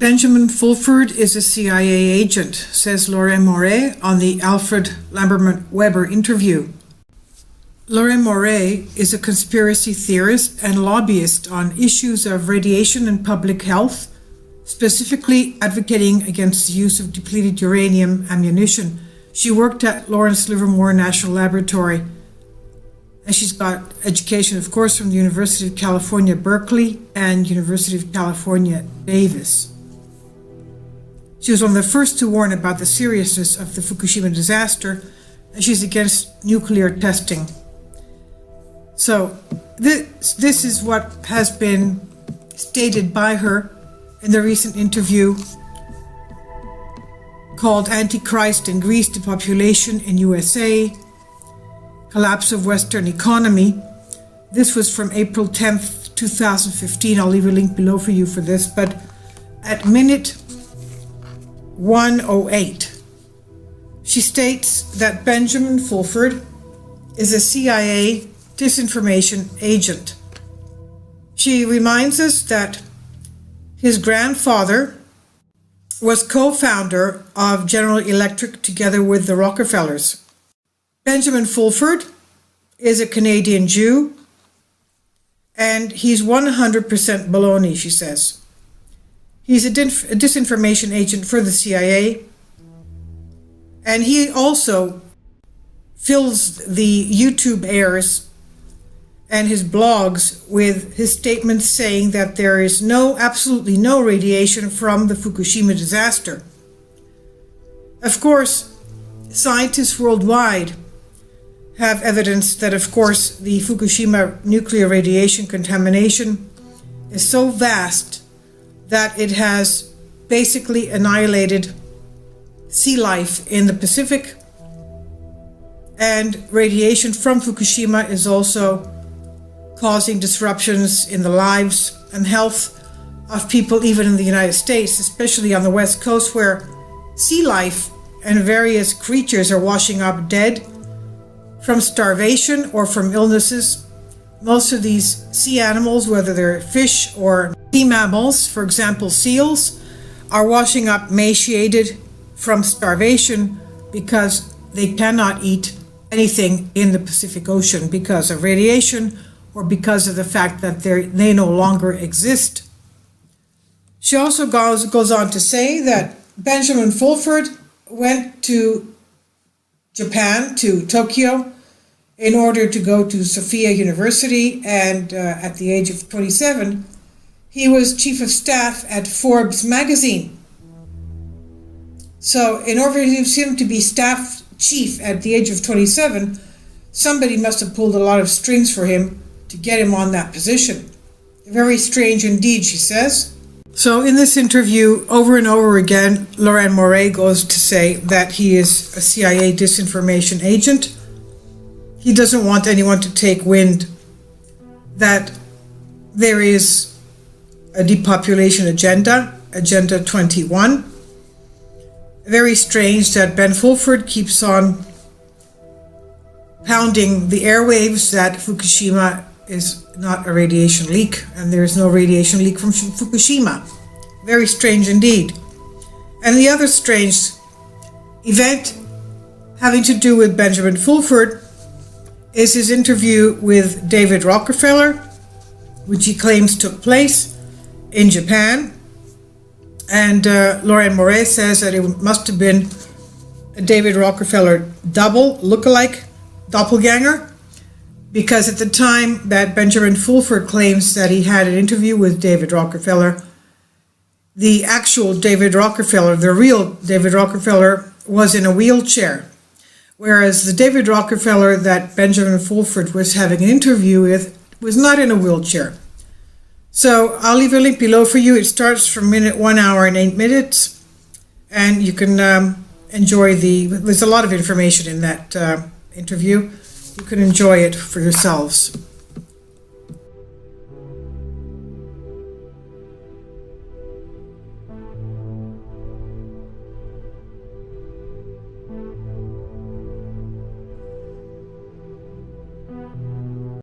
Benjamin Fulford is a CIA agent, says Lorraine Moret on the Alfred Lamberman Weber interview. Lorraine Moret is a conspiracy theorist and lobbyist on issues of radiation and public health, specifically advocating against the use of depleted uranium ammunition. She worked at Lawrence Livermore National Laboratory, and she's got education, of course, from the University of California, Berkeley, and University of California, Davis. She was one of the first to warn about the seriousness of the Fukushima disaster, and she's against nuclear testing. So this is what has been stated by her in the recent interview called Antichrist in Greece, Depopulation in USA, Collapse of Western Economy. This was from April 10th, 2015. I'll leave a link below for you for this, but at minute 108, she states that Benjamin Fulford is a CIA disinformation agent. She reminds us that his grandfather was co-founder of General Electric together with the Rockefellers. Benjamin Fulford is a Canadian Jew, and he's 100% baloney, she says. He's a disinformation agent for the CIA, and he also fills the YouTube airs and his blogs with his statements saying that there is absolutely no radiation from the Fukushima disaster. Of course, scientists worldwide have evidence that, of course, the Fukushima nuclear radiation contamination is so vast that it has basically annihilated sea life in the Pacific, and radiation from Fukushima is also causing disruptions in the lives and health of people even in the United States, especially on the West Coast, where sea life and various creatures are washing up dead from starvation or from illnesses. Most of these sea animals, whether they're fish or sea mammals, for example seals, are washing up emaciated from starvation because they cannot eat anything in the Pacific Ocean because of radiation or because of the fact that they no longer exist. She also goes on to say that Benjamin Fulford went to Japan, to Tokyo, in order to go to Sophia University, and at the age of 27, he was chief of staff at Forbes magazine. So in order for him to be staff chief at the age of 27, somebody must have pulled a lot of strings for him to get him on that position. Very strange indeed, she says. So in this interview, over and over again, Lorraine Moret goes to say that he is a CIA disinformation agent. He doesn't want anyone to take wind that there is a depopulation agenda, Agenda 21. Very strange that Ben Fulford keeps on pounding the airwaves that Fukushima is not a radiation leak, and there is no radiation leak from Fukushima. Very strange indeed. And the other strange event having to do with Benjamin Fulford is his interview with David Rockefeller, which he claims took place in Japan. And Lorraine Moret says that it must have been a David Rockefeller lookalike, doppelganger, because at the time that Benjamin Fulford claims that he had an interview with David Rockefeller, the actual David Rockefeller, the real David Rockefeller, was in a wheelchair, whereas the David Rockefeller that Benjamin Fulford was having an interview with was not in a wheelchair. So I'll leave a link below for you. It starts from minute 1 hour and 8 minutes, and you can enjoy there's a lot of information in that interview. You can enjoy it for yourselves.